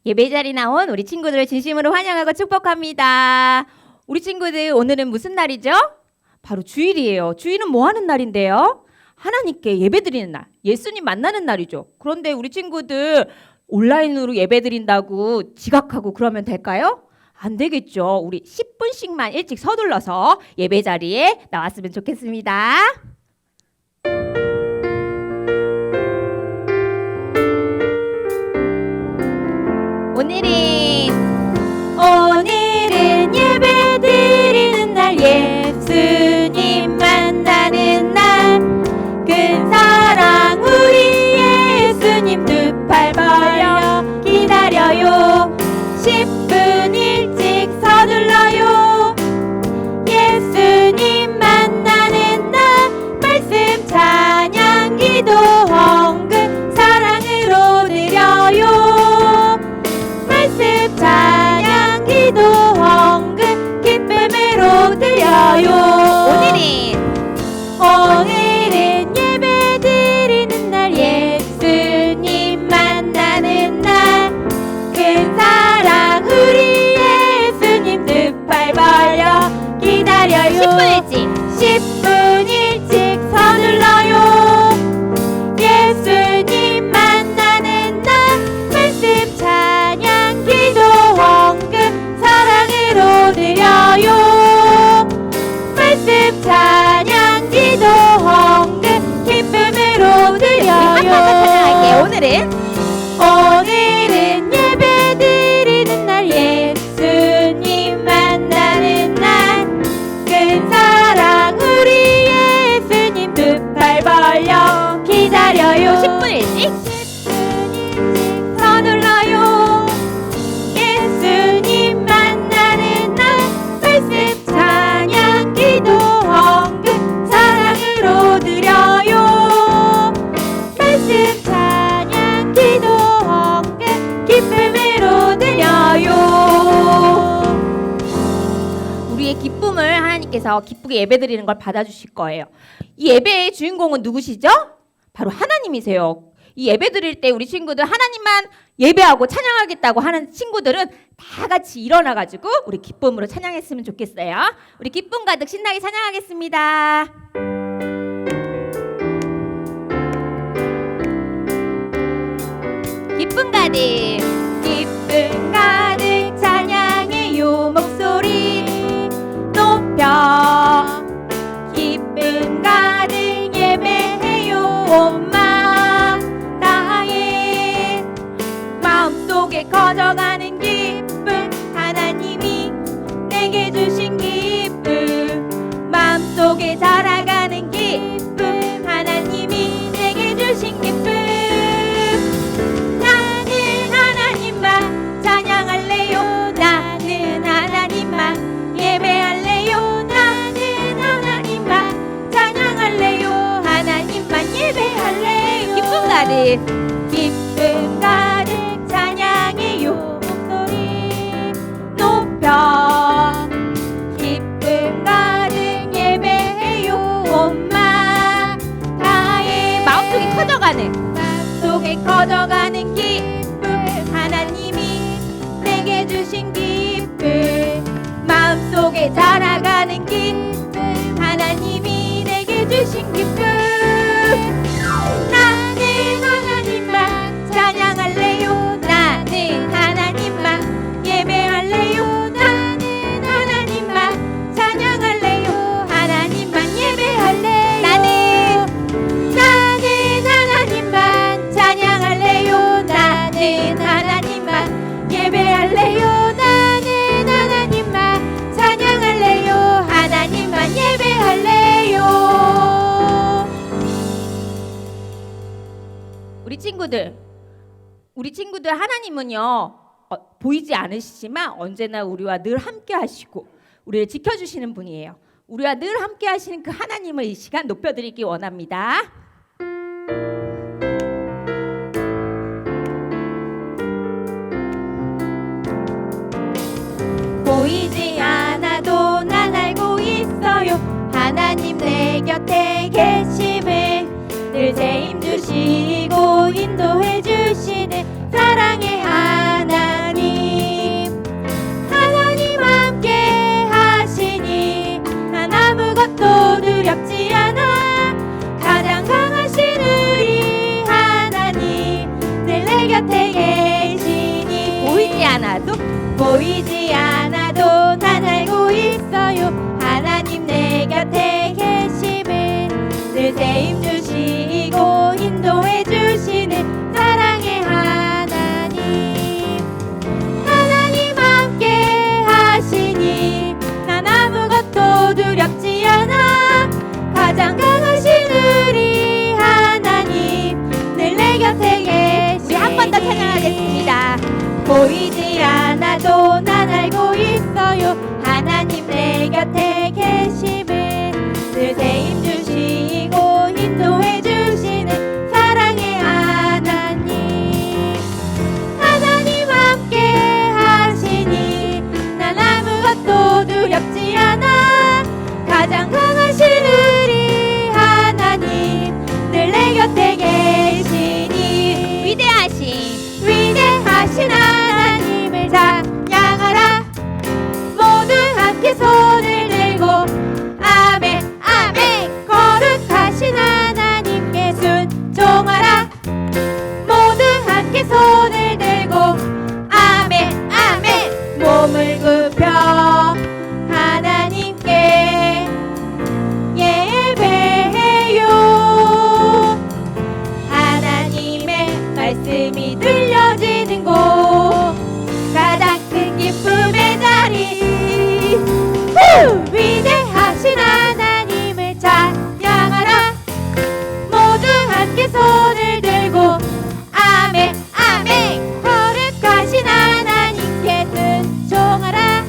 예배 자리 나온 우리 친구들을 진심으로 환영하고 축복합니다. 우리 친구들 오늘은 무슨 날이죠? 바로 주일이에요. 주일은 뭐 하는 날인데요? 하나님께 예배 드리는 날, 예수님 만나는 날이죠. 그런데 우리 친구들 온라인으로 예배 드린다고 지각하고 그러면 될까요? 안 되겠죠. 우리 10분씩만 일찍 서둘러서 예배 자리에 나왔으면 좋겠습니다. 오늘은 예배 드리는 날, 예수님 만나는 날, 큰 사랑 우리 예수님 두 팔 벌려 기다려요. 10분 일찍 서둘러요. 예수님 만나는 날, 말씀 찬양 기도 헌금 사랑으로 드려요. 말씀 찬양 기도 헌금 기쁨으로 드려요. 오늘은 예배 드리는 날, 예수님 만나는 날, 큰 사랑 우리 예수님 두 팔 벌려 기다려요. 10분 일찍 서둘러요. 예수님 만나는 날, 말씀 찬양 기도 헌금 사랑으로 드려요. 말씀 찬양 기도 헌금 기쁨으로 드려요. 오늘은 예배 드리는 날, 예수님 만나는 날, 큰 사랑 우리 예수님 두 팔 벌려 기다려요. 10분 일찍 서둘러요. 예수님 만나는 날, 말씀 찬양 기도 헌금 사랑으로 드려요. 말씀 찬양 기도 헌금 기쁨으로 드려요. 우리의 기쁨을 하나님께서 기쁘게 예배드리는 걸 받아주실 거예요. 이 예배의 주인공은 누구시죠? 바로 하나님이세요. 이 예배 드릴 때 우리 친구들 하나님만 예배하고 찬양하겠다고 하는 친구들은 다 같이 일어나가지고 우리 기쁨으로 찬양했으면 좋겠어요. 우리 기쁨 가득 신나게 찬양하겠습니다. 기쁨 가득 찬양해요. 목소리 높여 기쁨 가득 예배해요. 온 마음 다해 마음속에 커져가는 기쁨, 하나님이 내게 주신 기쁨, 마음속에 자라가는 기쁨, 하나님이 내게 주신 기쁨. 나는 하나님만 찬양할래요. 나는 하나님만 예배할래요. 나는 하나님만 찬양할래요. 하나님만 예배할래요. 기쁨 가득 찬양해요. 목소리 높여 기쁨 가득 예배해요. 온 마음 다해 마음속에 커져가는 기쁨, 하나님이 내게 주신 기쁨, 마음속에 자라가는 기쁨, 하나님이 내게 주신 기쁨. 나는 하나님만 찬양할래요. 나는 하나님만 예배할래요. 나는 하나님만 찬양할래요. 하나님만 예배할래요. 나는 하나님만 찬양할래요. 나는 하나님만 예배할래요. 나는 하나님만 찬양할래요. 하나님만 예배할래요. 우리 친구들 하나님은요 보이지 않으시지만 언제나 우리와 늘 함께 하시고 우리를 지켜주시는 분이에요. 우리와 늘 함께 하시는 그 하나님을 이 시간 높여드리기 원합니다. 보이지 않아도 난 알고 있어요. 하나님 내 곁에 계심을 늘 책임 주시고 인도해 주시는 사랑의 하나님. 하나님 함께 하시니 난 아무것도 두렵지 않아. 가장 강하신 우리 하나님 늘 내 곁에 계시니 보이지 않아도 난 알고 있어요. 하나님 내 곁에 계심을 늘 책임 주시고 인도해 주시는 사랑의 하나님. 하나님 함께 하시니 난 아무것도 두렵지 않아. 가장 강하신 우리 하나님 늘 내 곁에 계시니. 한 번 더 찬양하겠습니다. 보이지 않아도 난 알고 있어요. 하나님 내 곁에 계심을 늘 책임 주시고 인도해 주시는 사랑의 하나님. 하나님 함께 하시니 난 아무것도 두렵지 않아. 가장 강하신 우리 하나님 늘 내 곁에 계시니. 위대하신 하나님을 찬양하라. 모두 함께 손을 들고 아멘 아멘. 거룩하신 하나님께 순종하라. 모두 함께 손을 들고 아멘 아멘. 몸을 굽혀 하나님께 예배해요. 하나님의 말씀이 들려지는 곳, 가장 큰 기쁨의 자리. 위대하신 하나님을 찬양하라. 모두 함께 손을 들고 아멘 아멘. 거룩하신 하나님께 순종하라.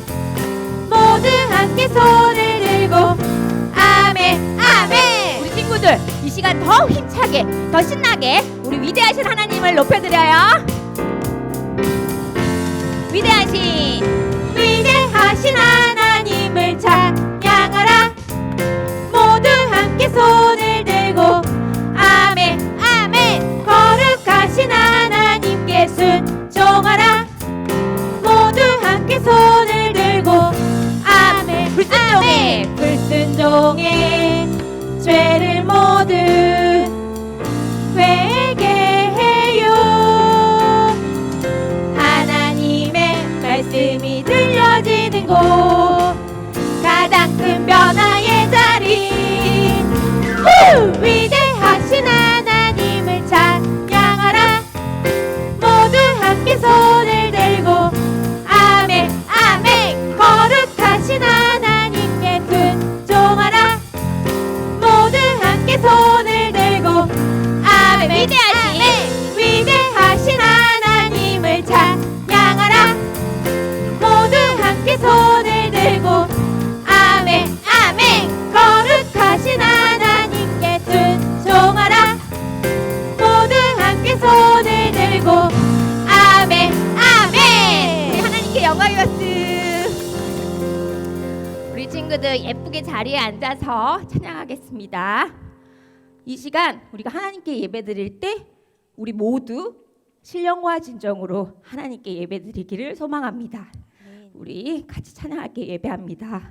모두 함께 손을 들고 아멘 아멘. 우리 친구들 이 시간 더 힘차게 더 신나게 우리 위대하신 하나님을 높여드려요. 위대하신 하나님을 찬양하라. 모두 함께 손을 들고 아멘 아멘. 거룩하신 하나님께 순종하라. 모두 함께 손을 들고 아멘 아멘. 불순종의 죄를 모두 회개해요. 하나님의 말씀이 들려지는 곳, 가장 큰 변화의 자리. 위대하신 하나님을 찬양하라. 모두 함께 손을 들고 아멘 아멘. 거룩하신 하나님께 순종하라. 모두 함께 손을 들고 아멘. 위대하신 하나님을 찬양하라. 모두 함께 손을 들고 아멘 아멘. 거룩하신 하나님께 순종하라. 모두 함께 손을 들고 아멘 아멘. 우리 하나님께 영광의 박수. 우리 친구들 예쁘게 자리에 앉아서 찬양하겠습니다. 이 시간 우리가 하나님께 예배드릴 때 우리 모두 신령과 진정으로 하나님께 예배드리기를 소망합니다. 우리 같이 찬양할게 예배합니다.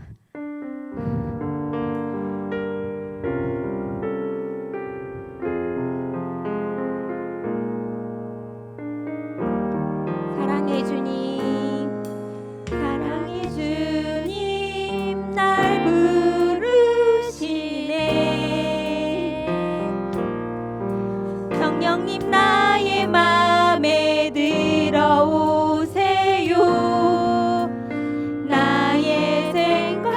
사랑해 주님, 사랑해 주님, 날 부르시네. 성령님 나의 맘에 들어오세요. 나의 생각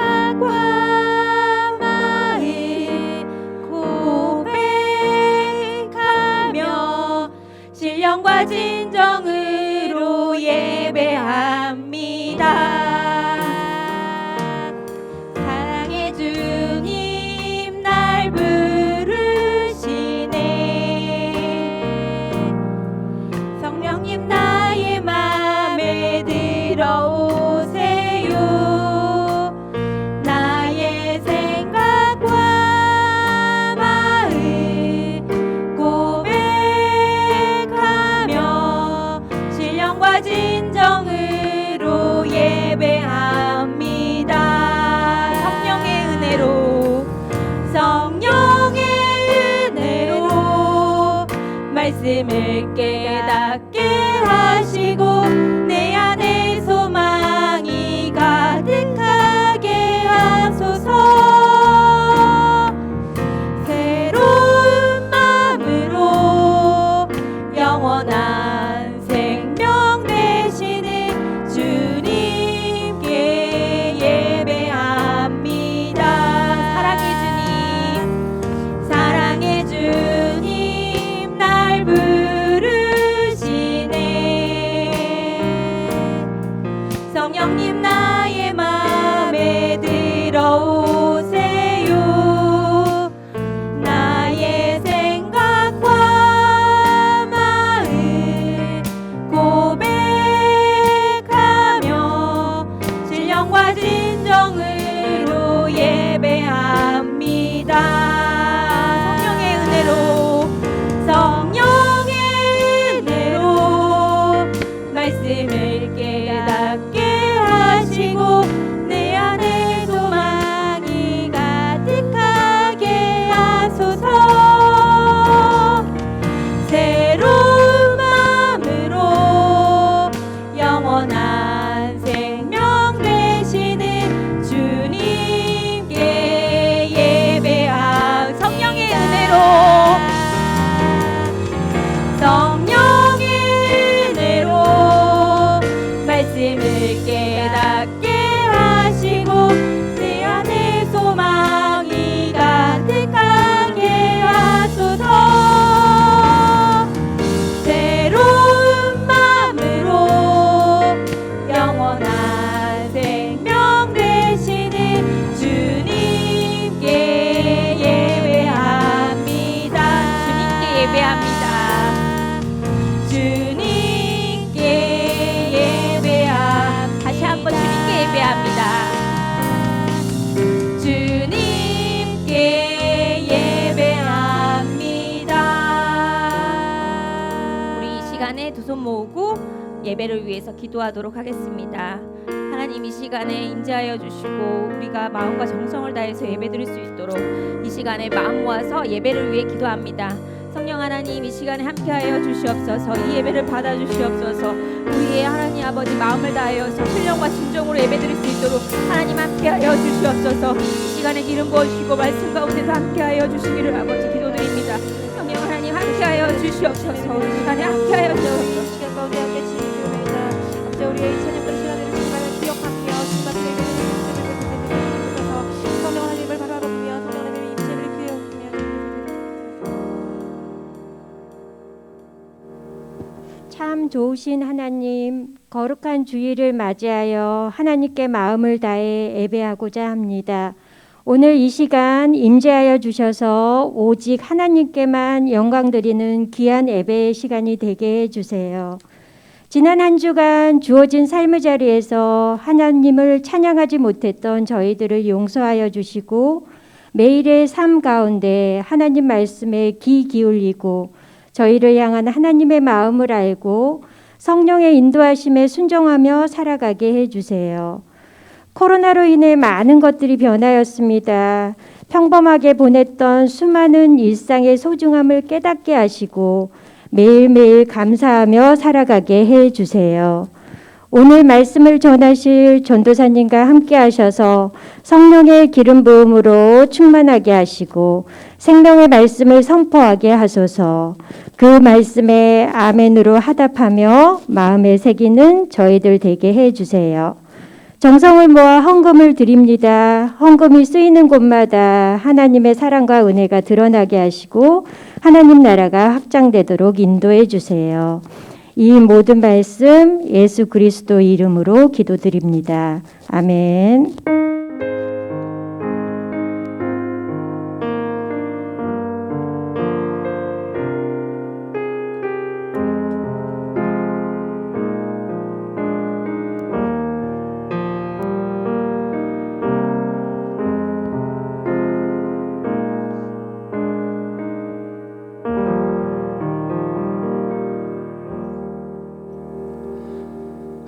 말씀을 깨닫게 하시고 내 안에 소망이 가득하게 하소서. 새로운 마음으로 영원한 생명 되시는 주님께 예배합니다. 사랑의 주님 날 부르시네. 성령님 나의 마음에 들어오세요. 나의 생각과 마음 고백하며 신령과 진정으로 예배합니다. 성령의 은혜로 말씀을 깨닫게 하시고 내 안에 소망이 가득하게 하소서. 새로운 마음으로 영원한 생명 되시는 주님께 예배함. 성령의 은혜로 말씀을 깨닫게 하시고 내 안에 소망이 가득하게 하소서. 새로운 마음으로 영원한 생명 되시는 주님께 예배합니다. 주님께 예배합니다. 다시 한번 주님께 예배합니다. 주님께 예배합니다. 우리 이 시간에 두 손 모으고 예배를 위해서 기도하도록 하겠습니다. 하나님 이 시간에 임재하여 주시고 우리가 마음과 정성을 다해서 예배드릴 수 있도록 이 시간에 마음 모아서 예배를 위해 기도합니다. 성령 하나님 이 시간에 함께하여 주시옵소서. 이 예배를 받아 주시옵소서. 우리의 하나님 아버지 마음을 다하여서 신령과 진정으로 예배드릴 수 있도록 하나님 함께하여 주시옵소서. 이 시간에 기름 부어주시고 말씀 가운데서 함께하여 주시기를 아버지 기도드립니다. 성령 하나님 함께하여 주시옵소서. 우리 시간에 함께하여 주시옵소서. 시간 가운데 함께 지내주옵소서. 아버지 우리의 찬양과 시간을 주님을 기억하며 주님과 주셔서 성령 하나님을 바라보며 성령 하나님의 임재를 기대하며 참 좋으신 하나님, 거룩한 주일을 맞이하여 하나님께 마음을 다해 예배하고자 합니다. 오늘 이 시간 임재하여 주셔서 오직 하나님께만 영광 드리는 귀한 예배의 시간이 되게 해주세요. 지난 한 주간 주어진 삶의 자리에서 하나님을 찬양하지 못했던 저희들을 용서하여 주시고 매일의 삶 가운데 하나님 말씀에 귀 기울이고 저희를 향한 하나님의 마음을 알고 성령의 인도하심에 순종하며 살아가게 해주세요. 코로나로 인해 많은 것들이 변하였습니다. 평범하게 보냈던 수많은 일상의 소중함을 깨닫게 하시고 매일매일 감사하며 살아가게 해주세요. 오늘 말씀을 전하실 전도사님과 함께 하셔서 성령의 기름 부음으로 충만하게 하시고 생명의 말씀을 선포하게 하소서. 그 말씀에 아멘으로 하답하며 마음에 새기는 저희들 되게 해주세요. 정성을 모아 헌금을 드립니다. 헌금이 쓰이는 곳마다 하나님의 사랑과 은혜가 드러나게 하시고 하나님 나라가 확장되도록 인도해 주세요. 이 모든 말씀 예수 그리스도 이름으로 기도드립니다. 아멘.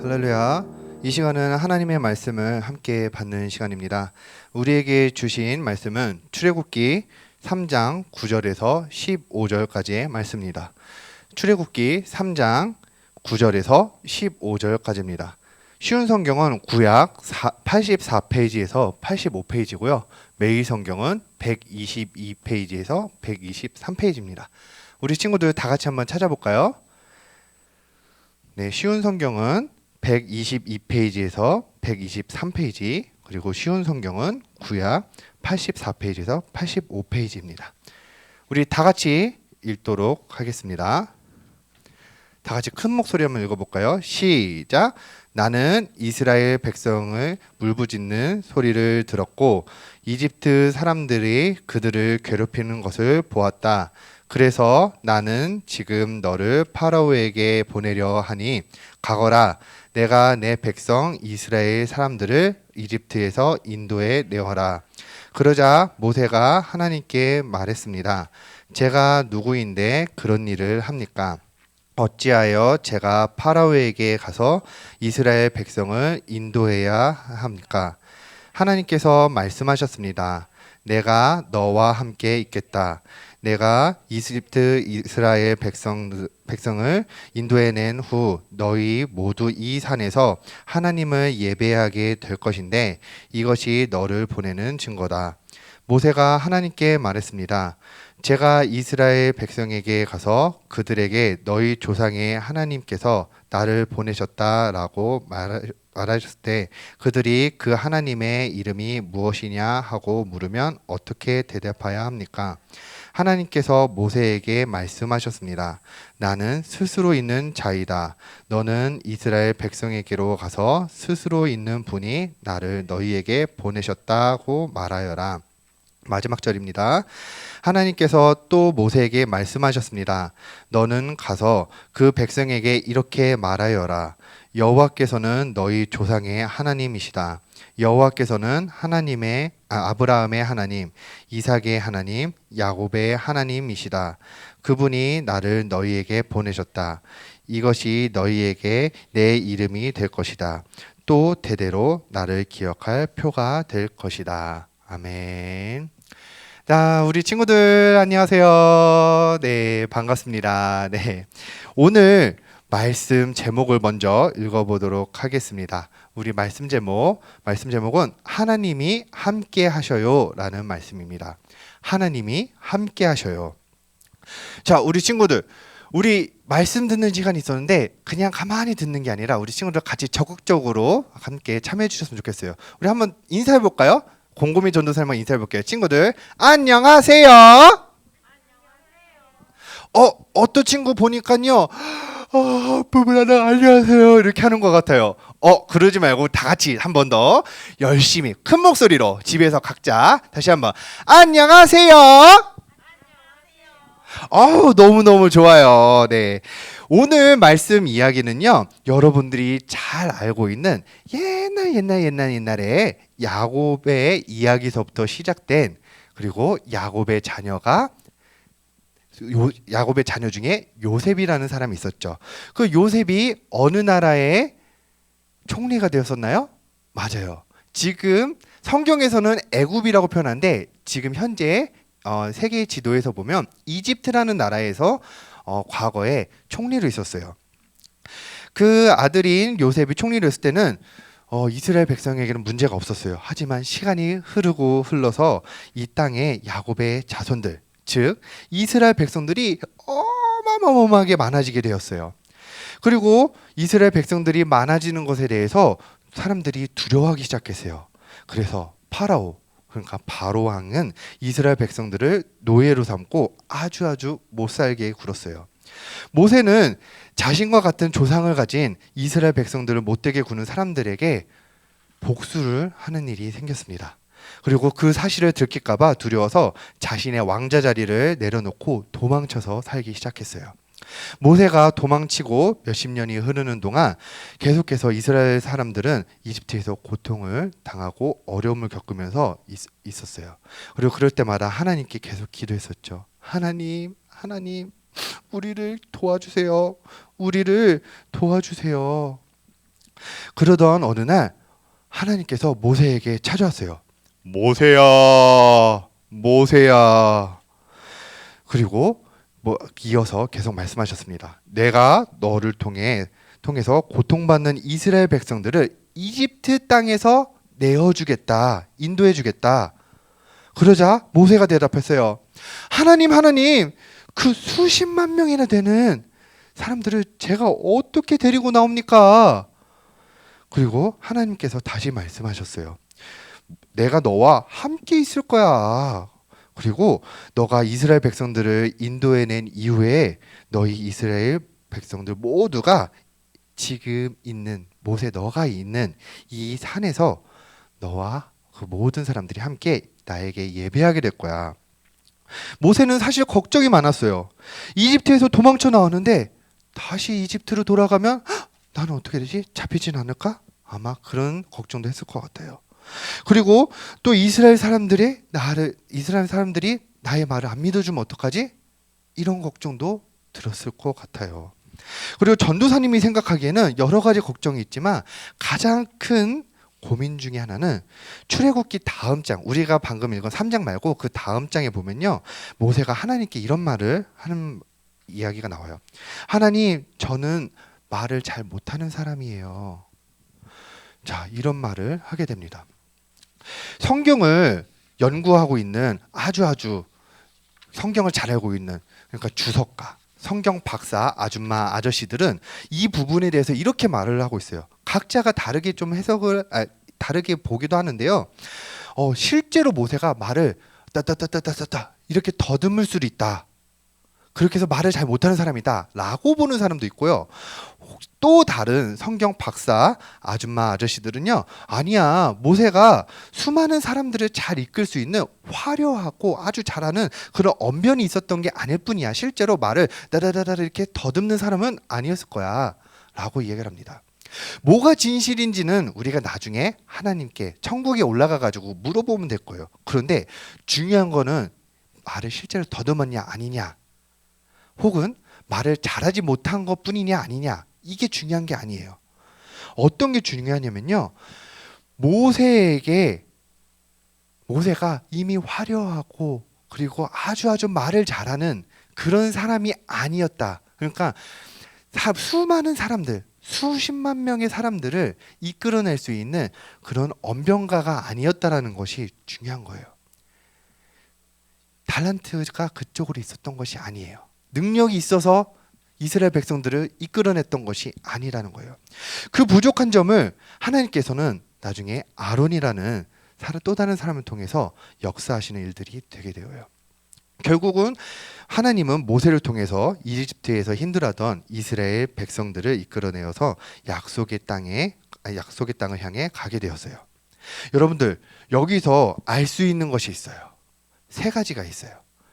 할렐루야. 이 시간은 하나님의 말씀을 함께 받는 시간입니다. 우리에게 주신 말씀은 출애굽기 3장 9절에서 15절까지의 말씀입니다. 출애굽기 3장 9절에서 15절까지입니다. 쉬운 성경은 구약 84페이지에서 85페이지고요. 매일 성경은 122페이지에서 123페이지입니다. 우리 친구들 다 같이 한번 찾아볼까요? 네, 쉬운 성경은 122페이지에서 123페이지, 그리고 쉬운 성경은 구약 84페이지에서 85페이지입니다. 우리 다 같이 읽도록 하겠습니다. 다 같이 큰 목소리 한번 읽어볼까요? 시작! 나는 이스라엘 백성을 울부짖는 소리를 들었고 이집트 사람들이 그들을 괴롭히는 것을 보았다. 그래서 나는 지금 너를 파라오에게 보내려 하니 가거라. 내가 내 백성 이스라엘 사람들을 이집트에서 인도해 내어라. 그러자 모세가 하나님께 말했습니다. 제가 누구인데 그런 일을 합니까? 어찌하여 제가 파라오에게 가서 이스라엘 백성을 인도해야 합니까? 하나님께서 말씀하셨습니다. 내가 너와 함께 있겠다. 내가 이집트 이스라엘 백성을 인도해낸 후 너희 모두 이 산에서 하나님을 예배하게 될 것인데 이것이 너를 보내는 증거다. 모세가 하나님께 말했습니다. 제가 이스라엘 백성에게 가서 그들에게 너희 조상의 하나님께서 나를 보내셨다라고 말하셨을 때 그들이 그 하나님의 이름이 무엇이냐 하고 물으면 어떻게 대답해야 합니까? 하나님께서 모세에게 말씀하셨습니다. 나는 스스로 있는 자이다. 너는 이스라엘 백성에게로 가서 스스로 있는 분이 나를 너희에게 보내셨다고 말하여라. 마지막 절입니다. 하나님께서 또 모세에게 말씀하셨습니다. 너는 가서 그 백성에게 이렇게 말하여라. 여호와께서는 너희 조상의 하나님이시다. 여호와께서는 아브라함의 하나님, 이삭의 하나님, 야곱의 하나님이시다. 그분이 나를 너희에게 보내셨다. 이것이 너희에게 내 이름이 될 것이다. 또 대대로 나를 기억할 표가 될 것이다. 아멘. 자, 우리 친구들 안녕하세요. 네, 반갑습니다. 네, 오늘 말씀 제목을 먼저 읽어보도록 하겠습니다. 우리 말씀 제목은 하나님이 함께 하셔요라는 말씀입니다. 하나님이 함께 하셔요. 자, 우리 친구들, 우리 말씀 듣는 시간이 있었는데 그냥 가만히 듣는 게 아니라 우리 친구들 같이 적극적으로 함께 참여해 주셨으면 좋겠어요. 우리 한번 인사해 볼까요? 곰곰이 전도사님만 인사해 볼게요. 친구들 안녕하세요. 어떤 친구 보니까요, 부분 하나 안녕하세요 이렇게 하는 것 같아요. 그러지 말고 다 같이 한 번 더 열심히 큰 목소리로 집에서 각자 다시 한번 안녕하세요. 너무너무 좋아요. 네, 오늘 말씀 이야기는요, 여러분들이 잘 알고 있는 옛날에 야곱의 이야기서부터 시작된, 그리고 야곱의 자녀 중에 요셉이라는 사람이 있었죠. 그 요셉이 어느 나라의 총리가 되었었나요? 맞아요. 지금 성경에서는 애굽이라고 표현하는데 지금 현재 세계 지도에서 보면 이집트라는 나라에서 과거에 총리로 있었어요. 그 아들인 요셉이 총리를 했을 때는 이스라엘 백성에게는 문제가 없었어요. 하지만 시간이 흘러서 이 땅에 야곱의 자손들, 즉 이스라엘 백성들이 어마어마하게 많아지게 되었어요. 그리고 이스라엘 백성들이 많아지는 것에 대해서 사람들이 두려워하기 시작했어요. 그래서 그러니까 바로 왕은 이스라엘 백성들을 노예로 삼고 아주 못 살게 굴었어요. 모세는 자신과 같은 조상을 가진 이스라엘 백성들을 못되게 구는 사람들에게 복수를 하는 일이 생겼습니다. 그리고 그 사실을 들킬까 봐 두려워서 자신의 왕자 자리를 내려놓고 도망쳐서 살기 시작했어요. 모세가 도망치고 몇십 년이 흐르는 동안 계속해서 이스라엘 사람들은 이집트에서 고통을 당하고 어려움을 겪으면서 있었어요. 그리고 그럴 때마다 하나님께 계속 기도했었죠. 하나님, 우리를 도와주세요. 그러던 어느 날 하나님께서 모세에게 찾아왔어요. 모세야. 그리고 이어서 계속 말씀하셨습니다. 내가 너를 통해서 고통받는 이스라엘 백성들을 이집트 땅에서 내어주겠다, 인도해주겠다. 그러자 모세가 대답했어요. 하나님, 그 수십만 명이나 되는 사람들을 제가 어떻게 데리고 나옵니까? 그리고 하나님께서 다시 말씀하셨어요. 내가 너와 함께 있을 거야. 그리고 너가 이스라엘 백성들을 인도해낸 이후에 너희 이스라엘 백성들 모두가 지금 있는 모세 너가 있는 이 산에서 너와 그 모든 사람들이 함께 나에게 예배하게 될 거야. 모세는 사실 걱정이 많았어요. 이집트에서 도망쳐 나왔는데 다시 이집트로 돌아가면 나는 어떻게 되지? 잡히진 않을까? 아마 그런 걱정도 했을 것 같아요. 그리고 또 이스라엘 사람들이 나의 말을 안 믿어주면 어떡하지? 이런 걱정도 들었을 것 같아요. 그리고 전도사님이 생각하기에는 여러 가지 걱정이 있지만 가장 큰 고민 중에 하나는 출애굽기 다음 장, 우리가 방금 읽은 3장 말고 그 다음 장에 보면요, 모세가 하나님께 이런 말을 하는 이야기가 나와요. 하나님, 저는 말을 잘 못하는 사람이에요. 자, 이런 말을 하게 됩니다. 성경을 연구하고 있는 아주 성경을 잘 알고 있는, 그러니까 주석가, 성경 박사, 아줌마, 아저씨들은 이 부분에 대해서 이렇게 말을 하고 있어요. 각자가 다르게 좀 다르게 보기도 하는데요. 실제로 모세가 말을 따따따따따따 이렇게 더듬을 수도 있다. 그렇게 해서 말을 잘 못하는 사람이다 라고 보는 사람도 있고요. 또 다른 성경 박사, 아줌마, 아저씨들은요, 아니야, 모세가 수많은 사람들을 잘 이끌 수 있는 화려하고 아주 잘하는 그런 언변이 있었던 게 아닐 뿐이야. 실제로 말을 다다다다 이렇게 더듬는 사람은 아니었을 거야 라고 이야기를 합니다. 뭐가 진실인지는 우리가 나중에 하나님께 천국에 올라가 가지고 물어보면 될 거예요. 그런데 중요한 거는 말을 실제로 더듬었냐 아니냐, 혹은 말을 잘하지 못한 것 뿐이냐 아니냐, 이게 중요한 게 아니에요. 어떤 게 중요하냐면요, 모세가 이미 화려하고 그리고 아주 말을 잘하는 그런 사람이 아니었다. 그러니까 수많은 사람들, 수십만 명의 사람들을 이끌어낼 수 있는 그런 언변가가 아니었다라는 것이 중요한 거예요. 달란트가 그쪽으로 있었던 것이 아니에요. 능력이 있어서 이스라엘 백성들을 이끌어냈던 것이 아니라는 거예요. 그 부족한 점을 하나님께서는 나중에 아론이라는 또 다른 사람을 통해서 역사하시는 일들이 되게 되어요. 결국은 하나님은 모세를 통해서 이집트에서 힘들어하던 이스라엘 백성들을 이끌어내어서 약속의 땅을 향해 가게 되었어요. 여러분들, 여기서 알 수 있는 것이 있어요. 3가지가 있어요.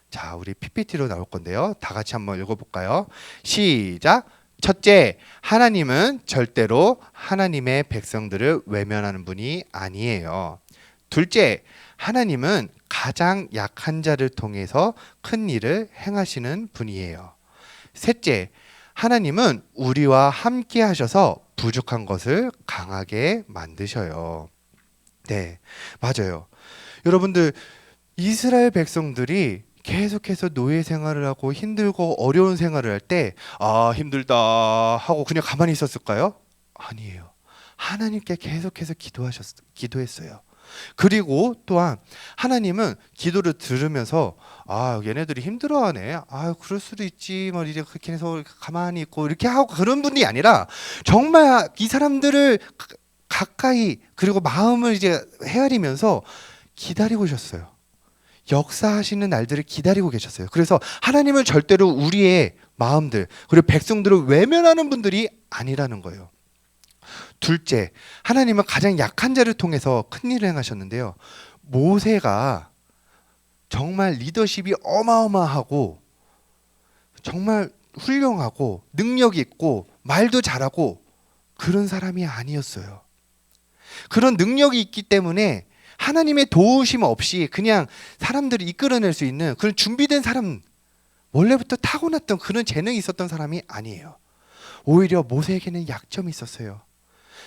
자, 우리 PPT로 나올 건데요. 다 같이 한번 읽어볼까요? 시작! 첫째, 하나님은 절대로 하나님의 백성들을 외면하는 분이 아니에요. 둘째, 하나님은 가장 약한 자를 통해서 큰 일을 행하시는 분이에요. 셋째, 하나님은 우리와 함께 하셔서 부족한 것을 강하게 만드셔요. 네, 맞아요. 여러분들, 이스라엘 백성들이 계속해서 노예 생활을 하고 힘들고 어려운 생활을 할 때 힘들다 하고 그냥 가만히 있었을까요? 아니에요. 하나님께 계속해서 기도했어요. 그리고 또한 하나님은 기도를 들으면서 얘네들이 힘들어하네, 그럴 수도 있지, 뭐 이제 그렇게 해서 가만히 있고 이렇게 하고 그런 분이 아니라 정말 이 사람들을 가까이, 그리고 마음을 이제 헤아리면서 기다리고 계셨어요. 역사하시는 날들을 기다리고 계셨어요. 그래서 하나님은 절대로 우리의 마음들, 그리고 백성들을 외면하는 분들이 아니라는 거예요. 둘째, 하나님은 가장 약한 자를 통해서 큰 일을 행하셨는데요. 모세가 정말 리더십이 어마어마하고 정말 훌륭하고 능력 있고 말도 잘하고 그런 사람이 아니었어요. 그런 능력이 있기 때문에 하나님의 도우심 없이 그냥 사람들을 이끌어낼 수 있는 그런 준비된 사람, 원래부터 타고났던 그런 재능이 있었던 사람이 아니에요. 오히려 모세에게는 약점이 있었어요.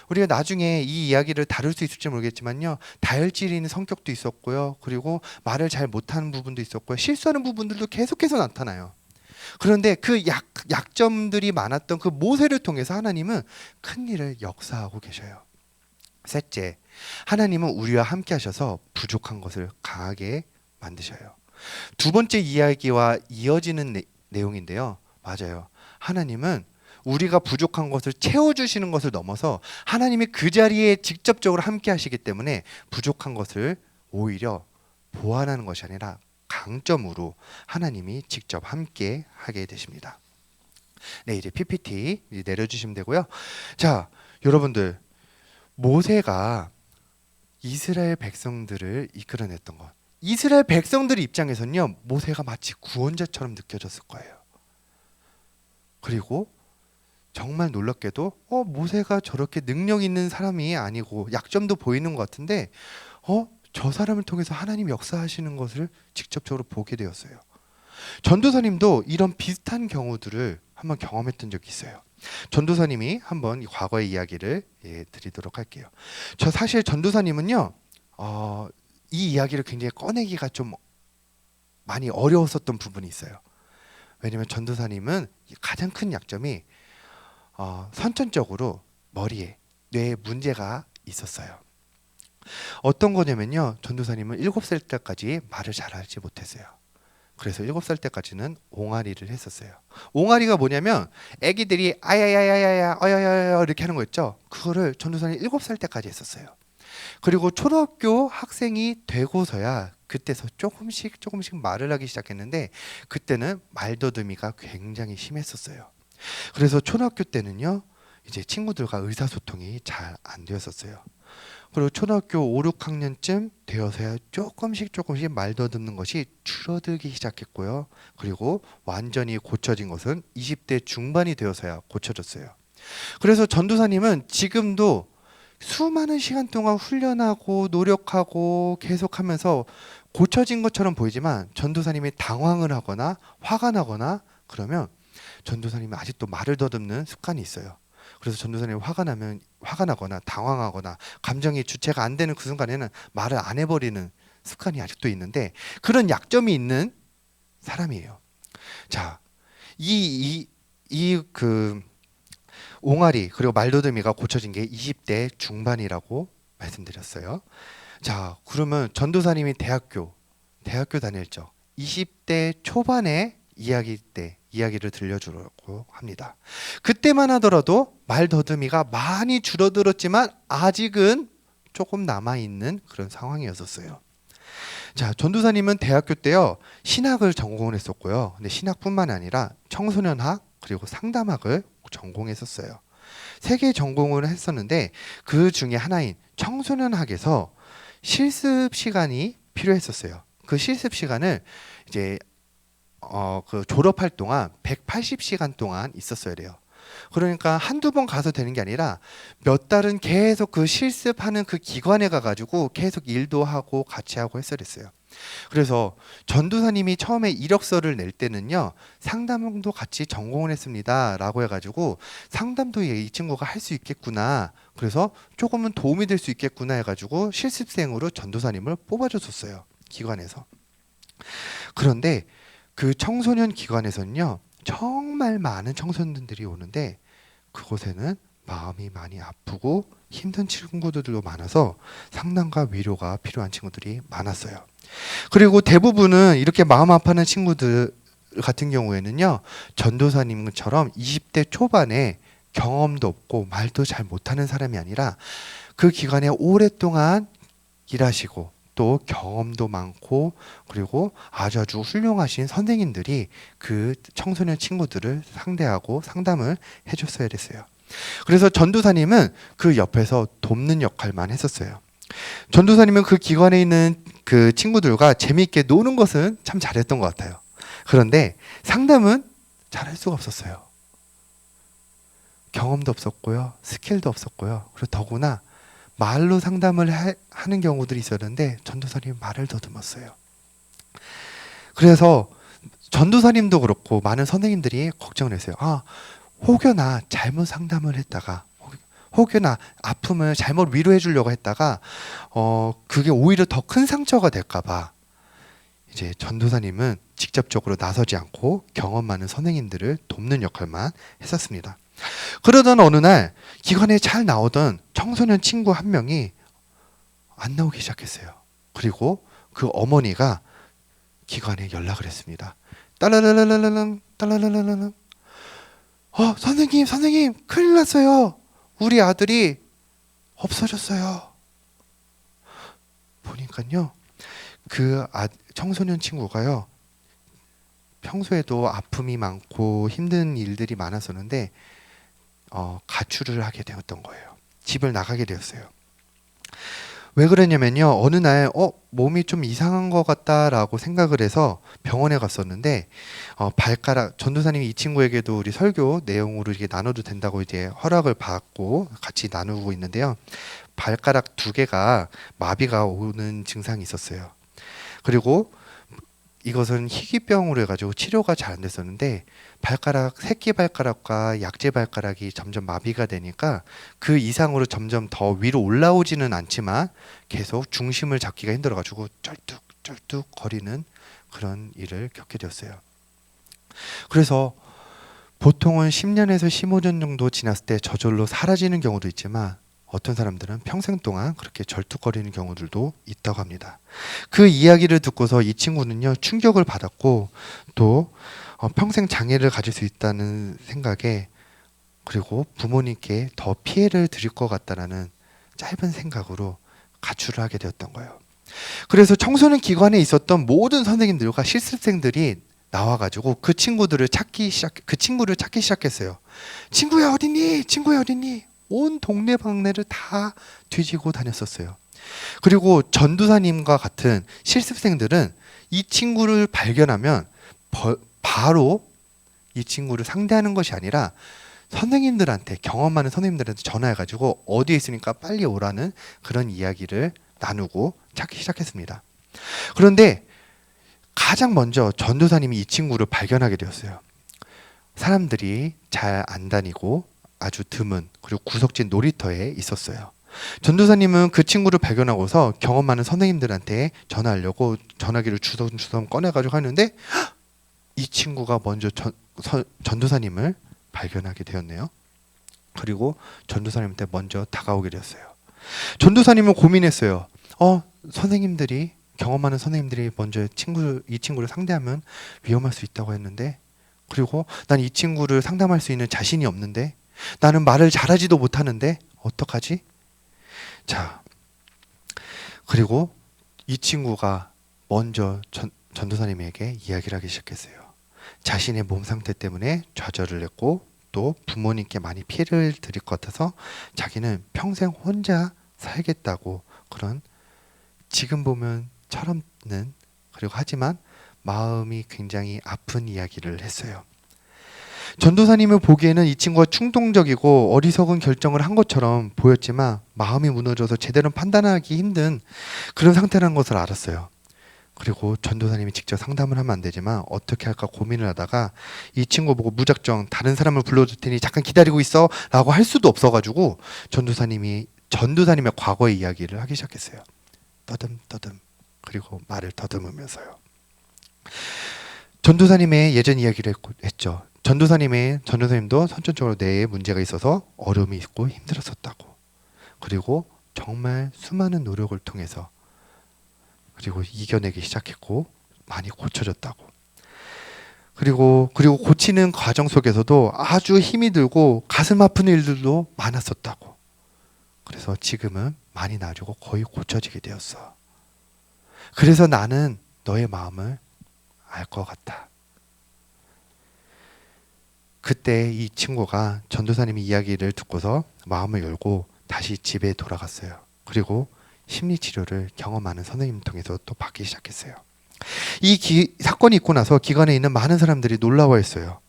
우리가 나중에 이 이야기를 다룰 수 있을지 모르겠지만요, 다혈질이 있는 성격도 있었고요, 그리고 말을 잘 못하는 부분도 있었고요, 실수하는 부분들도 계속해서 나타나요. 그런데 그 약점들이 많았던 그 모세를 통해서 하나님은 큰 일을 역사하고 계셔요. 셋째, 하나님은 우리와 함께 하셔서 부족한 것을 강하게 만드셔요. 두 번째 이야기와 이어지는 내용인데요. 맞아요. 하나님은 우리가 부족한 것을 채워주시는 것을 넘어서 하나님이 그 자리에 직접적으로 함께 하시기 때문에 부족한 것을 오히려 보완하는 것이 아니라 강점으로 하나님이 직접 함께 하게 되십니다. 네, 이제 PPT 이제 내려주시면 되고요. 자, 여러분들, 모세가 이스라엘 백성들을 이끌어냈던 것, 이스라엘 백성들 입장에서는요, 모세가 마치 구원자처럼 느껴졌을 거예요. 그리고 정말 놀랍게도 모세가 저렇게 능력 있는 사람이 아니고 약점도 보이는 것 같은데 저 사람을 통해서 하나님 역사하시는 것을 직접적으로 보게 되었어요. 전도사님도 이런 비슷한 경우들을 한번 경험했던 적이 있어요. 전도사님이 한번 이 과거의 이야기를 드리도록 할게요. 저 사실 전도사님은요, 이 이야기를 굉장히 꺼내기가 좀 많이 어려웠었던 부분이 있어요. 왜냐하면 전도사님은 가장 큰 약점이 선천적으로 머리에, 뇌에 문제가 있었어요. 어떤 거냐면요, 전도사님은 7살 때까지 말을 잘하지 못했어요. 그래서 7살 때까지는 옹알이를 했었어요. 옹알이가 뭐냐면 애기들이 아야야야야야 어야야야 이렇게 하는 거 있죠. 그거를 전도사님 7살 때까지 했었어요. 그리고 초등학교 학생이 되고서야 그때서 조금씩 말을 하기 시작했는데, 그때는 말더듬이가 굉장히 심했었어요. 그래서 초등학교 때는요, 이제 친구들과 의사소통이 잘 안 되었었어요. 그리고 초등학교 5, 6학년쯤 되어서야 조금씩 말더듬는 것이 줄어들기 시작했고요. 그리고 완전히 고쳐진 것은 20대 중반이 되어서야 고쳐졌어요. 그래서 전도사님은 지금도 수많은 시간 동안 훈련하고 노력하고 계속하면서 고쳐진 것처럼 보이지만, 전도사님이 당황을 하거나 화가 나거나 그러면 전도사님이 아직도 말을 더듬는 습관이 있어요. 그래서 전도사님이 화가 나거나 당황하거나 감정이 주체가 안 되는 그 순간에는 말을 안 해버리는 습관이 아직도 있는데, 그런 약점이 있는 사람이에요. 자, 그 옹알이 그리고 말더듬이가 고쳐진 게 20대 중반이라고 말씀드렸어요. 자, 그러면 전도사님이 대학교 다닐 적 20대 초반의 이야기를 들려주려고 합니다. 그때만 하더라도 말더듬이가 많이 줄어들었지만 아직은 조금 남아있는 그런 상황이었었어요. 자, 전도사님은 대학교 때요, 신학을 전공을 했었고요. 근데 신학뿐만 아니라 청소년학 그리고 상담학을 전공했었어요. 3개 전공을 했었는데 그 중에 하나인 청소년학에서 실습 시간이 필요했었어요. 그 실습 시간을 이제 그 졸업할 동안 180시간 동안 있었어야 돼요. 그러니까 한두 번 가서 되는 게 아니라 몇 달은 계속 그 실습하는 그 기관에 가가지고 계속 일도 하고 같이 하고 했어야 됐어요. 그래서 전도사님이 처음에 이력서를 낼 때는요, 상담도 같이 전공을 했습니다 라고 해가지고 상담도 이 친구가 할 수 있겠구나, 그래서 조금은 도움이 될 수 있겠구나 해가지고 실습생으로 전도사님을 뽑아줬었어요, 기관에서. 그런데 그 청소년 기관에서는요, 정말 많은 청소년들이 오는데 그곳에는 마음이 많이 아프고 힘든 친구들도 많아서 상담과 위로가 필요한 친구들이 많았어요. 그리고 대부분은 이렇게 마음 아파하는 친구들 같은 경우에는요, 전도사님처럼 20대 초반에 경험도 없고 말도 잘 못하는 사람이 아니라 그 기간에 오랫동안 일하시고 또 경험도 많고 그리고 아주 훌륭하신 선생님들이 그 청소년 친구들을 상대하고 상담을 해줬어야 됐어요. 그래서 전도사님은 그 옆에서 돕는 역할만 했었어요. 전도사님은 그 기관에 있는 그 친구들과 재미있게 노는 것은 참 잘했던 것 같아요. 그런데 상담은 잘할 수가 없었어요. 경험도 없었고요, 스킬도 없었고요. 그리고 더구나 말로 상담을 하는 경우들이 있었는데 전도사님이 말을 더듬었어요. 그래서 전도사님도 그렇고 많은 선생님들이 걱정을 했어요. 혹여나 잘못 상담을 했다가, 혹여나 아픔을 잘못 위로해 주려고 했다가 그게 오히려 더 큰 상처가 될까 봐 이제 전도사님은 직접적으로 나서지 않고 경험 많은 선생님들을 돕는 역할만 했었습니다. 그러던 어느 날 기관에 잘 나오던 청소년 친구 한 명이 안 나오기 시작했어요. 그리고 그 어머니가 기관에 연락을 했습니다. 딸라라라라랑 딸라라라랑 선생님 큰일 났어요. 우리 아들이 없어졌어요. 보니까요 그 청소년 친구가요 평소에도 아픔이 많고 힘든 일들이 많았었는데 가출을 하게 되었던 거예요. 집을 나가게 되었어요. 왜 그랬냐면요 어느 날 몸이 좀 이상한 것 같다라고 생각을 해서 병원에 갔었는데 발가락 전도사님이 이 친구에게도 우리 설교 내용으로 이렇게 나눠도 된다고 이제 허락을 받고 같이 나누고 있는데요. 발가락 2개가 마비가 오는 증상이 있었어요. 그리고 이것은 희귀병으로 해가지고 치료가 잘 안 됐었는데 발가락 새끼 발가락과 약지 발가락이 점점 마비가 되니까 그 이상으로 점점 더 위로 올라오지는 않지만 계속 중심을 잡기가 힘들어가지고 쩔뚝쩔뚝 거리는 그런 일을 겪게 되었어요. 그래서 보통은 10년에서 15년 정도 지났을 때 저절로 사라지는 경우도 있지만 어떤 사람들은 평생 동안 그렇게 절뚝거리는 경우들도 있다고 합니다. 그 이야기를 듣고서 이 친구는요 충격을 받았고 또 평생 장애를 가질 수 있다는 생각에 그리고 부모님께 더 피해를 드릴 것 같다라는 짧은 생각으로 가출을 하게 되었던 거예요. 그래서 청소년 기관에 있었던 모든 선생님들과 실습생들이 나와가지고 그 친구를 찾기 시작했어요. 친구야 어딨니? 친구야 어딨니? 온 동네방네를 다 뒤지고 다녔었어요. 그리고 전도사님과 같은 실습생들은 이 친구를 발견하면 바로 이 친구를 상대하는 것이 아니라 선생님들한테 경험 많은 선생님들한테 전화해가지고 어디에 있으니까 빨리 오라는 그런 이야기를 나누고 찾기 시작했습니다. 그런데 가장 먼저 전도사님이 이 친구를 발견하게 되었어요. 사람들이 잘 안 다니고 아주 드문 그리고 구석진 놀이터에 있었어요. 전도사님은 그 친구를 발견하고서 경험 많은 선생님들한테 전화하려고 전화기를 주섬주섬 꺼내가지고 하는데 이 친구가 먼저 전도사님을 발견하게 되었네요. 그리고 전도사님한테 먼저 다가오게 되었어요. 전도사님은 고민했어요. 선생님들이 경험 많은 선생님들이 먼저 이 친구를 상대하면 위험할 수 있다고 했는데 그리고 난 이 친구를 상담할 수 있는 자신이 없는데 나는 말을 잘하지도 못하는데 어떡하지? 자, 그리고 이 친구가 먼저 전도사님에게 이야기를 하기 시작했어요. 자신의 몸 상태 때문에 좌절을 했고 또 부모님께 많이 피해를 드릴 것 같아서 자기는 평생 혼자 살겠다고 그런 지금 보면 철없는 그리고 하지만 마음이 굉장히 아픈 이야기를 했어요. 전도사님을 보기에는 이 친구가 충동적이고 어리석은 결정을 한 것처럼 보였지만 마음이 무너져서 제대로 판단하기 힘든 그런 상태라는 것을 알았어요. 그리고 전도사님이 직접 상담을 하면 안 되지만 어떻게 할까 고민을 하다가 이 친구 보고 무작정 다른 사람을 불러줄 테니 잠깐 기다리고 있어 라고 할 수도 없어가지고 전도사님의 과거의 이야기를 하기 시작했어요. 떠듬떠듬 그리고 말을 더듬으면서요. 전도사님의 예전 이야기를 했죠. 전도사님도 선천적으로 뇌에 문제가 있어서 어려움이 있고 힘들었었다고. 그리고 정말 수많은 노력을 통해서 그리고 이겨내기 시작했고 많이 고쳐졌다고. 그리고 고치는 과정 속에서도 아주 힘이 들고 가슴 아픈 일들도 많았었다고. 그래서 지금은 많이 나아지고 거의 고쳐지게 되었어. 그래서 나는 너의 마음을 알 것 같다. 그때 이 친구가 전도사님의 이야기를 듣고서 마음을 열고 다시 집에 돌아갔어요. 그리고 심리치료를 경험 많은 선생님 통해서 또 받기 시작했어요. 이 사건이 있고 나서 기관에 있는 많은 사람들이 놀라워했어요.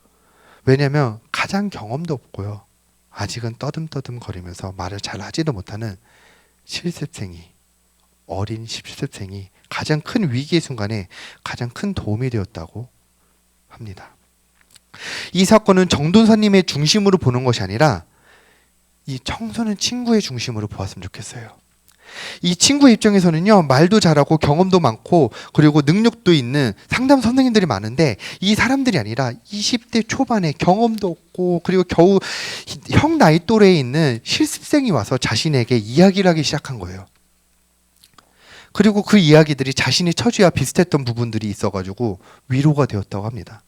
왜냐하면 가장 경험도 없고요. 아직은 떠듬떠듬 거리면서 말을 잘 하지도 못하는 어린 실습생이 가장 큰 위기의 순간에 가장 큰 도움이 되었다고 합니다. 이 사건은 정도사님의 중심으로 보는 것이 아니라 이 청소년 친구의 중심으로 보았으면 좋겠어요. 이 친구의 입장에서는요, 말도 잘하고 경험도 많고 그리고 능력도 있는 상담 선생님들이 많은데, 이 사람들이 아니라 20대 초반에 경험도 없고 그리고 겨우 형 나이 또래에 있는 실습생이 와서 자신에게 이야기를 하기 시작한 거예요. 그리고 그 이야기들이 자신의 처지와 비슷했던 부분들이 있어가지고 위로가 되었다고 합니다.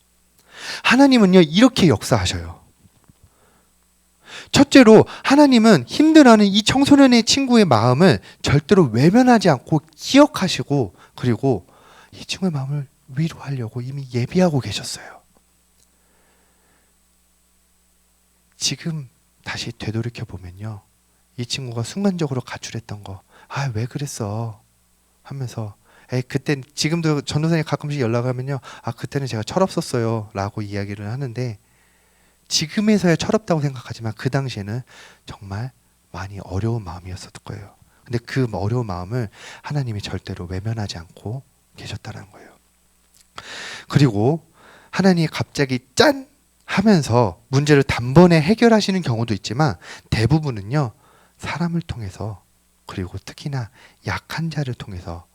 하나님은요, 이렇게 역사하셔요. 첫째로 하나님은 힘들어하는 이 청소년의 친구의 마음을 절대로 외면하지 않고 기억하시고, 그리고 이 친구의 마음을 위로하려고 이미 예비하고 계셨어요. 지금 다시 되돌이켜 보면요, 이 친구가 순간적으로 가출했던 거, 아, 왜 그랬어 하면서, 그때, 지금도 전도사님 가끔씩 연락하면요, 아, 그때는 제가 철없었어요 라고 이야기를 하는데, 지금에서야 철없다고 생각하지만 그 당시에는 정말 많이 어려운 마음이었을 거예요. 근데 그 어려운 마음을 하나님이 절대로 외면하지 않고 계셨다는 거예요. 그리고 하나님이 갑자기 짠 하면서 문제를 단번에 해결하시는 경우도 있지만, 대부분은요, 사람을 통해서, 그리고 특히나 약한 자를 통해서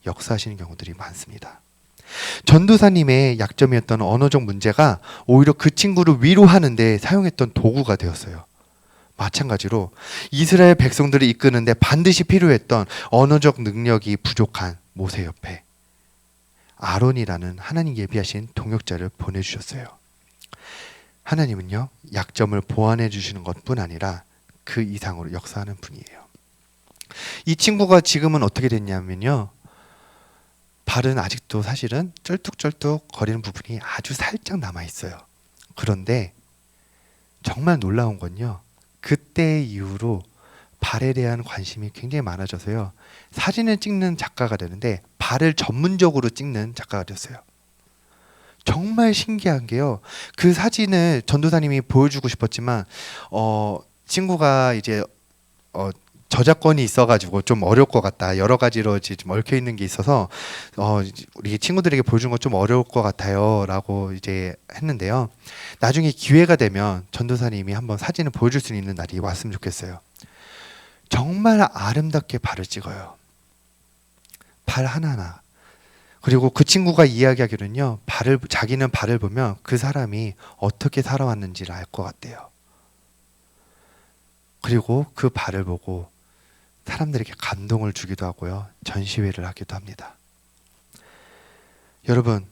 역사하시는 경우들이 많습니다. 전도사님의 약점이었던 언어적 문제가 오히려 그 친구를 위로하는 데 사용했던 도구가 되었어요. 마찬가지로 이스라엘 백성들을 이끄는데 반드시 필요했던 언어적 능력이 부족한 모세 옆에 아론이라는 하나님 예비하신 동역자를 보내주셨어요. 하나님은요, 약점을 보완해 주시는 것뿐 아니라 그 이상으로 역사하는 분이에요. 이 친구가 지금은 어떻게 됐냐면요, 발은 아직도 사실은 쩔뚝쩔뚝 거리는 부분이 아주 살짝 남아 있어요. 그런데 정말 놀라운 건요, 그때 이후로 발에 대한 관심이 굉장히 많아져서요, 사진을 찍는 작가가 되는데 발을 전문적으로 찍는 작가가 됐어요. 정말 신기한 게요, 그 사진을 전도사님이 보여주고 싶었지만 친구가 이제 저작권이 있어가지고 좀 어려울 것 같다, 여러 가지로 좀 얽혀 있는 게 있어서 우리 친구들에게 보여주는 건 좀 어려울 것 같아요 라고 이제 했는데요, 나중에 기회가 되면 전도사님이 한번 사진을 보여줄 수 있는 날이 왔으면 좋겠어요. 정말 아름답게 발을 찍어요. 발 하나하나. 그리고 그 친구가 이야기하기로는요, 자기는 발을 보면 그 사람이 어떻게 살아왔는지를 알 것 같대요. 그리고 그 발을 보고 사람들에게 감동을 주기도 하고요, 전시회를 하기도 합니다. 여러분,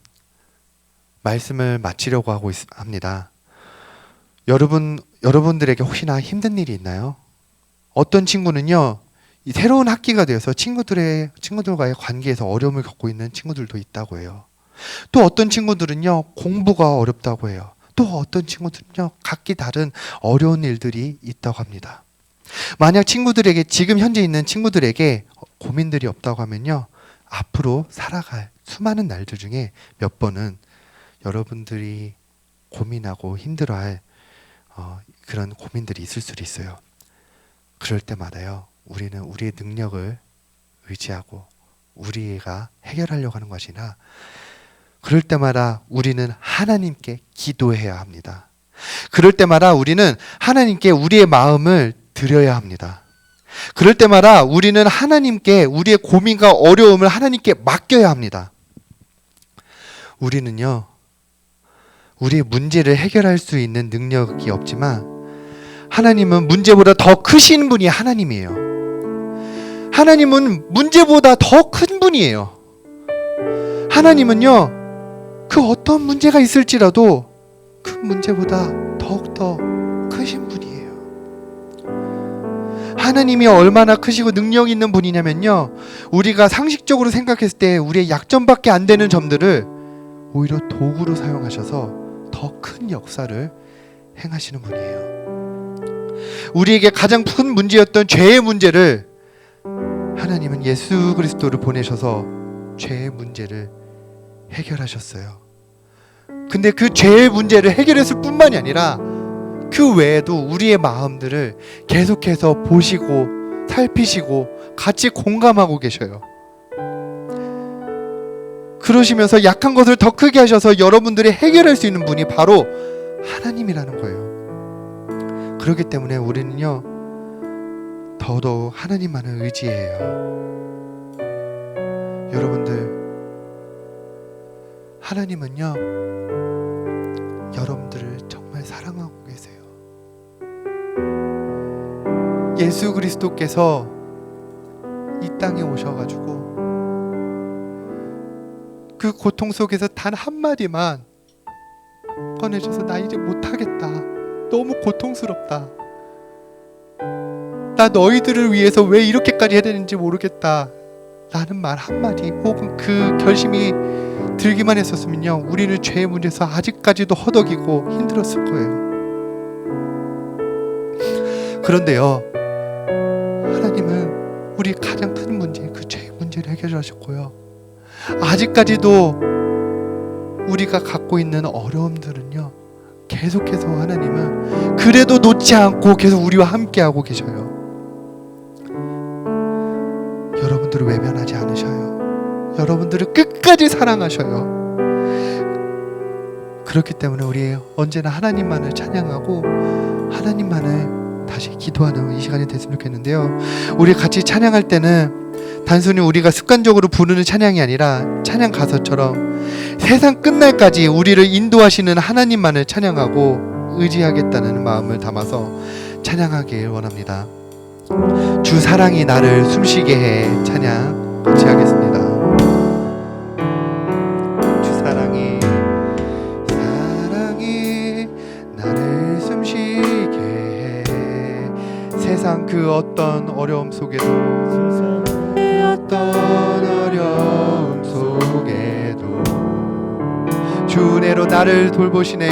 말씀을 마치려고 하고 합니다. 여러분들에게 혹시나 힘든 일이 있나요? 어떤 친구는요, 이 새로운 학기가 되어서 친구들과의 관계에서 어려움을 겪고 있는 친구들도 있다고 해요. 또 어떤 친구들은요, 공부가 어렵다고 해요. 또 어떤 친구들은요, 각기 다른 어려운 일들이 있다고 합니다. 만약 친구들에게, 지금 현재 있는 친구들에게 고민들이 없다고 하면요, 앞으로 살아갈 수많은 날들 중에 몇 번은 여러분들이 고민하고 힘들어할 그런 고민들이 있을 수도 있어요. 그럴 때마다요, 우리는 우리의 능력을 의지하고 우리가 해결하려고 하는 것이 아니라, 그럴 때마다 우리는 하나님께 기도해야 합니다. 그럴 때마다 우리는 하나님께 우리의 마음을 드려야 합니다. 그럴 때마다 우리는 하나님께 우리의 고민과 어려움을 하나님께 맡겨야 합니다. 우리는요, 우리의 문제를 해결할 수 있는 능력이 없지만 하나님은 문제보다 더 크신 분이 하나님이에요. 하나님은 문제보다 더 큰 분이에요. 하나님은요, 그 어떤 문제가 있을지라도 그 문제보다 더욱더 크신 분이에요. 하나님이 얼마나 크시고 능력 있는 분이냐면요, 우리가 상식적으로 생각했을 때 우리의 약점밖에 안 되는 점들을 오히려 도구로 사용하셔서 더 큰 역사를 행하시는 분이에요. 우리에게 가장 큰 문제였던 죄의 문제를 하나님은 예수 그리스도를 보내셔서 죄의 문제를 해결하셨어요. 근데 그 죄의 문제를 해결했을 뿐만이 아니라 그 외에도 우리의 마음들을 계속해서 보시고 살피시고 같이 공감하고 계셔요. 그러시면서 약한 것을 더 크게 하셔서 여러분들이 해결할 수 있는 분이 바로 하나님이라는 거예요. 그렇기 때문에 우리는요, 더더욱 하나님만을 의지해요. 여러분들, 하나님은요, 여러분들을 정말 사랑하고 계세요. 예수 그리스도께서 이 땅에 오셔가지고 그 고통 속에서 단 한마디만 꺼내줘서 나 이제 못하겠다, 너무 고통스럽다, 나 너희들을 위해서 왜 이렇게까지 해야 되는지 모르겠다 라는 말 한마디, 혹은 그 결심이 들기만 했었으면요, 우리는 죄의 문제에서 아직까지도 허덕이고 힘들었을 거예요. 그런데요, 하나님은 우리 가장 큰 문제, 그 죄의 문제를 해결 하셨고요, 아직까지도 우리가 갖고 있는 어려움들은요, 계속해서 하나님은 그래도 놓지 않고 계속 우리와 함께하고 계셔요. 여러분들을 외면하지 않으셔요. 여러분들을 끝까지 사랑하셔요. 그렇기 때문에 우리 언제나 하나님만을 찬양하고 하나님만을 다시 기도하는 이 시간이 됐으면 좋겠는데요, 우리 같이 찬양할 때는 단순히 우리가 습관적으로 부르는 찬양이 아니라 찬양 가사처럼 세상 끝날까지 우리를 인도하시는 하나님만을 찬양하고 의지하겠다는 마음을 담아서 찬양하길 원합니다. 주 사랑이 나를 숨쉬게 해 찬양 같이 하겠습니다. 주 사랑이 나를 숨쉬게 해, 세상 그 어떤 어려움 속에도, 어떤 어려움 속에도 주 은혜로 나를 돌보시네.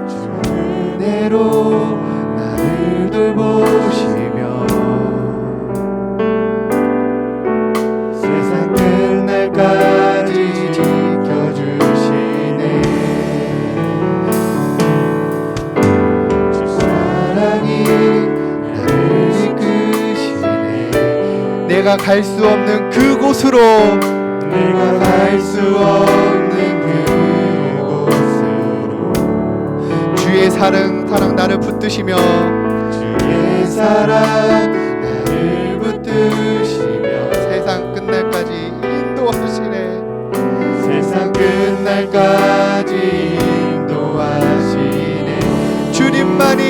주 은혜로 나를 돌보시며 세상 끝날까지 지켜주시네. 주 사랑이 나를 이끄시네. 내가 갈 수 없는 그곳으로, 내가 갈 수 없는 그곳으로 주의 사랑 나를 붙드시며, 주의 사랑 나를 붙드시며 세상 끝날까지 인도하시네. 세상 끝날까지 인도하시네. 주님만이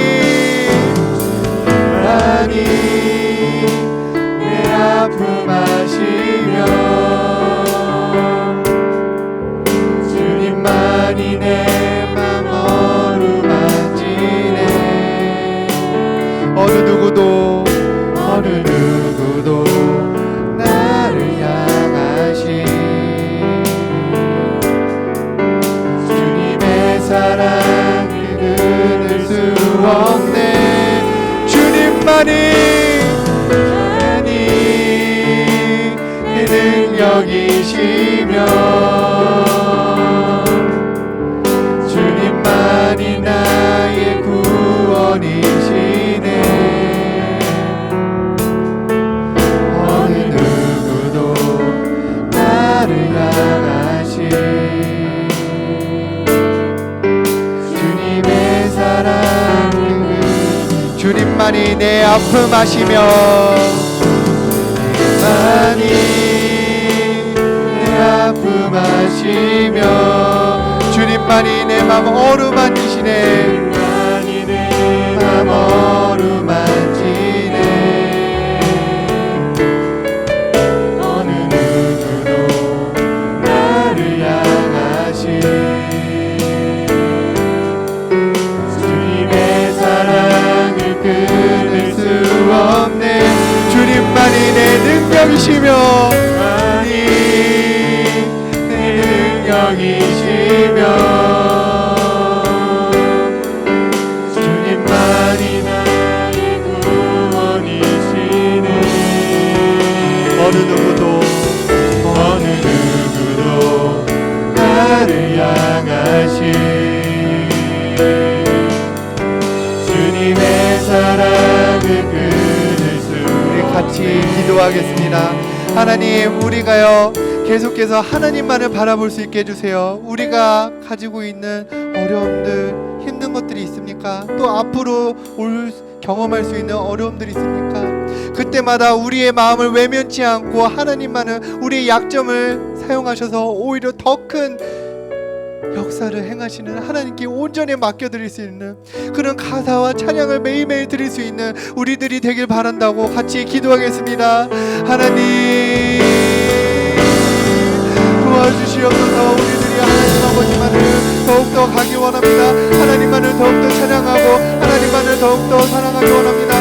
내 아픔 아시며, 주님만이 내 맘 어루만지네. 어느 누구도 나를 향하신 주님의 사랑 끊을 수 없네. 주님만이 내 능력이시며, 주님만이 나의 구원이시네. 어느 누구도 나를 향하신 주님의 사랑을, 주님만이 내 아픔 아시며, 내 아픔 아시며, 주님만이 내 맘 어루만지시네. 맘 어루만지네. 어느 누구도 나를 향하신 주님의 사랑을 끊을 수 없네. 주님만이 내 능력이시며, 내 능력이시며, 주님만이 나의 구원이시네. 어느 누구도 나를 향하신 주님의 사랑을 끊을 수. 우리 같이 기도하겠습니다. 하나님, 우리가요 계속해서 하나님만을 바라볼 수 있게 해주세요. 우리가 가지고 있는 어려움들, 힘든 것들이 있습니까? 또 앞으로 경험할 수 있는 어려움들이 있습니까? 그때마다 우리의 마음을 외면치 않고 하나님만은 우리의 약점을 사용하셔서 오히려 더 큰 역사를 행하시는 하나님께 온전히 맡겨드릴 수 있는 그런 가사와 찬양을 매일매일 드릴 수 있는 우리들이 되길 바란다고 같이 기도하겠습니다. 하나님 도와주시옵소서. 우리들이 하나님 아버지만을 더욱더 가기 원합니다. 하나님만을 더욱더 찬양하고 하나님만을 더욱더 사랑하기 원합니다.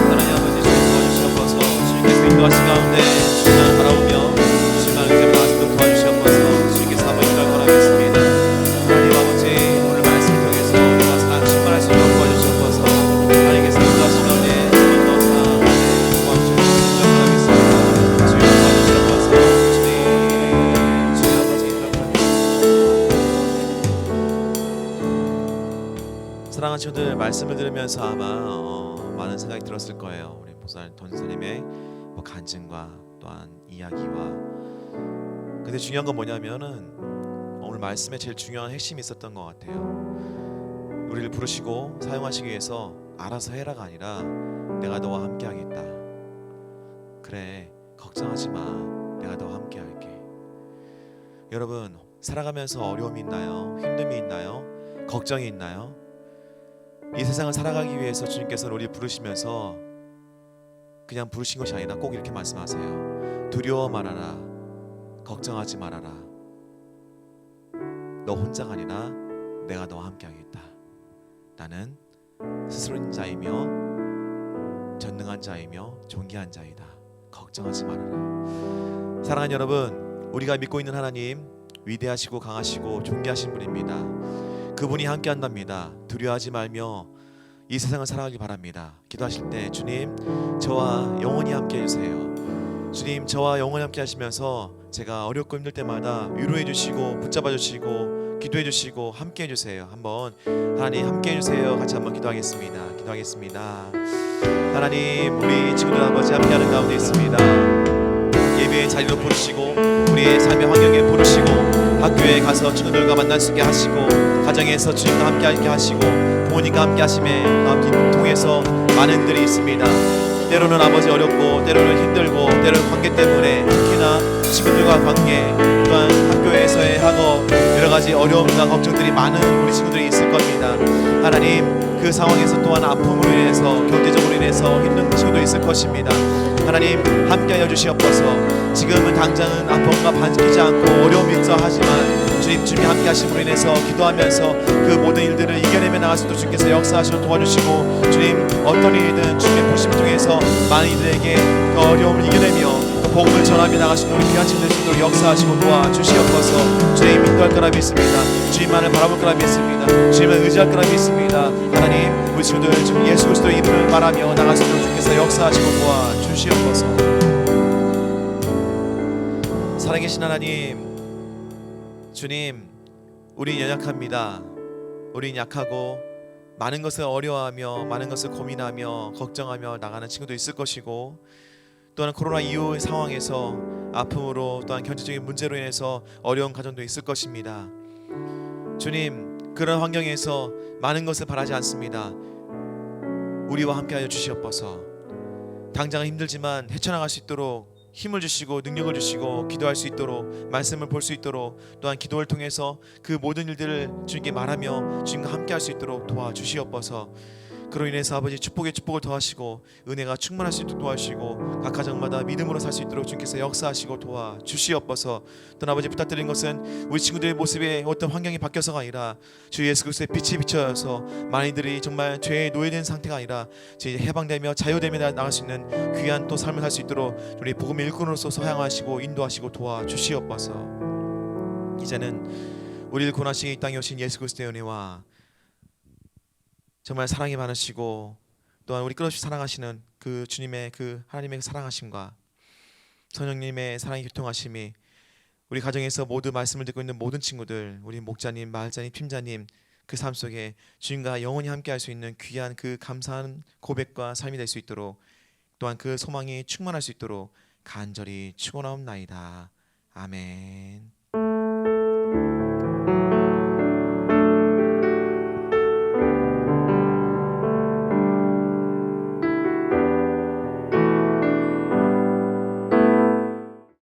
하나님 아버지 주님 도와주시옵소서. 주님께서 인도하신 가운데 주님을 바라보며 주님을 의지하며 나아서도록 도와주시옵소서. 주님께서 한번 인도할 거라 믿습니다. 하나님 아버지 오늘 말씀을 통해서 우리가 사랑 충만할 수 있도록 도와주시옵소서. 하나님께서 인도하신 가운데 한 번 더 사랑하는 도와주시옵소서. 인도할 거라 믿습니다. 주님 도와주시옵소서. 주님 아버지 인도할 거라 믿습니다. 사랑하는 친구들, 말씀을 들으면서 아마 많은 생각이 들었을 거예요. 우리 목사님, 전사님의 간증과 또한 이야기와. 근데 중요한 건 뭐냐면은 오늘 말씀에 제일 중요한 핵심이 있었던 것 같아요. 우리를 부르시고 사용하시기 위해서 알아서 해라가 아니라 내가 너와 함께 하겠다. 그래, 걱정하지 마. 내가 너와 함께 할게. 여러분, 살아가면서 어려움이 있나요? 힘듦이 있나요? 걱정이 있나요? 이 세상을 살아가기 위해서 주님께서는 우리를 부르시면서 그냥 부르신 것이 아니라 꼭 이렇게 말씀하세요. 두려워 말아라. 걱정하지 말아라. 너 혼자가 아니라 내가 너와 함께 하겠다. 나는 스스로 있는 자이며 전능한 자이며 존귀한 자이다. 걱정하지 말아라. 사랑하는 여러분, 우리가 믿고 있는 하나님 위대하시고 강하시고 존귀하신 분입니다. 그분이 함께 한답니다. 두려워하지 말며 이 세상을 살아가기 바랍니다. 기도하실 때 주님 저와 영원히 함께 해주세요. 주님 저와 영원히 함께 하시면서 제가 어렵고 힘들 때마다 위로해 주시고 붙잡아 주시고 기도해 주시고 함께 해주세요. 한번 하나님 함께 해주세요. 같이 한번 기도하겠습니다. 하나님 우리 친구들 아버지 함께하는 가운데 있습니다. 예배의 자리로 부르시고 우리의 삶의 환경에 부르시고 학교에 가서 친구들과 만날 수 있게 하시고 가정에서 주님과 함께하게 하시고 부모님과 함께 하심에 통해서 많은 일들이 있습니다. 때로는 아버지 어렵고 때로는 힘들고 때로는 관계 때문에 특히나 친구들과 관계 또한 학교에서의 학업 여러가지 어려움과 걱정들이 많은 우리 친구들이 있을 겁니다. 하나님 그 상황에서 또한 아픔으로 인해서 경제적으로 인해서 힘든 친구도 있을 것입니다. 하나님 함께하여 주시옵소서. 지금은 당장은 아픔과 반기지 않고 어려움이 있어 하지만 주님이 함께 하심으로 인해서 기도하면서 그 모든 일들을 이겨내며 나갈 수도 주께서 역사하시고 도와주시고 주님 어떤 일이든 주님의 부르심을 통해서 많은 이들에게 그 어려움을 이겨내며 그 복음을 전하며 나가시는 우리 귀한 친구들 수 있도록 역사하시고 도와주시옵소서. 주님 인도할 거라 믿습니다. 주님만을 바라볼 거라 믿습니다. 주님을 의지할 거라 믿습니다. 하나님 우리 친구들 지금 예수 그리스도의 이름을 말하며 나갈 수 있도록 주께서 역사하시고 도와주시옵소서. 살아계신 하나님 주님, 우린 연약합니다. 우린 약하고 많은 것을 어려워하며 많은 것을 고민하며 걱정하며 나가는 친구도 있을 것이고 또한 코로나 이후 상황에서 아픔으로 또한 경제적인 문제로 인해서 어려운 가정도 있을 것입니다. 주님, 그런 환경에서 많은 것을 바라지 않습니다. 우리와 함께하여 주시옵소서. 당장은 힘들지만 헤쳐나갈 수 있도록 힘을 주시고 능력을 주시고 기도할 수 있도록 말씀을 볼 수 있도록 또한 기도를 통해서 그 모든 일들을 주님께 말하며 주님과 함께 할 수 있도록 도와주시옵소서. 그로 인해서 아버지 축복에 축복을 더하시고 은혜가 충만할 수 있도록 도와주시고 각 가정마다 믿음으로 살 수 있도록 주님께서 역사하시고 도와주시옵소서. 또 아버지 부탁드린 것은 우리 친구들의 모습에 어떤 환경이 바뀌어서가 아니라 주 예수 그리스도의 빛이 비춰서 많은 이들이 정말 죄에 노예된 상태가 아니라 이제 해방되며 자유되며 나갈 수 있는 귀한 또 삶을 살 수 있도록 우리 복음의 일꾼으로서 소양하시고 인도하시고 도와주시옵소서. 이제는 우리를 구원하시기 이 땅에 오신 예수 그리스도의 은혜와 정말 사랑이 많으시고 또한 우리 끝없이 사랑하시는 그 주님의 그 하나님의 사랑하심과 성령님의 사랑이 교통하심이 우리 가정에서 모두 말씀을 듣고 있는 모든 친구들, 우리 목자님, 마을자님, 팀자님 그 삶 속에 주님과 영원히 함께 할 수 있는 귀한 그 감사한 고백과 삶이 될 수 있도록 또한 그 소망이 충만할 수 있도록 간절히 축원하옵나이다. 아멘.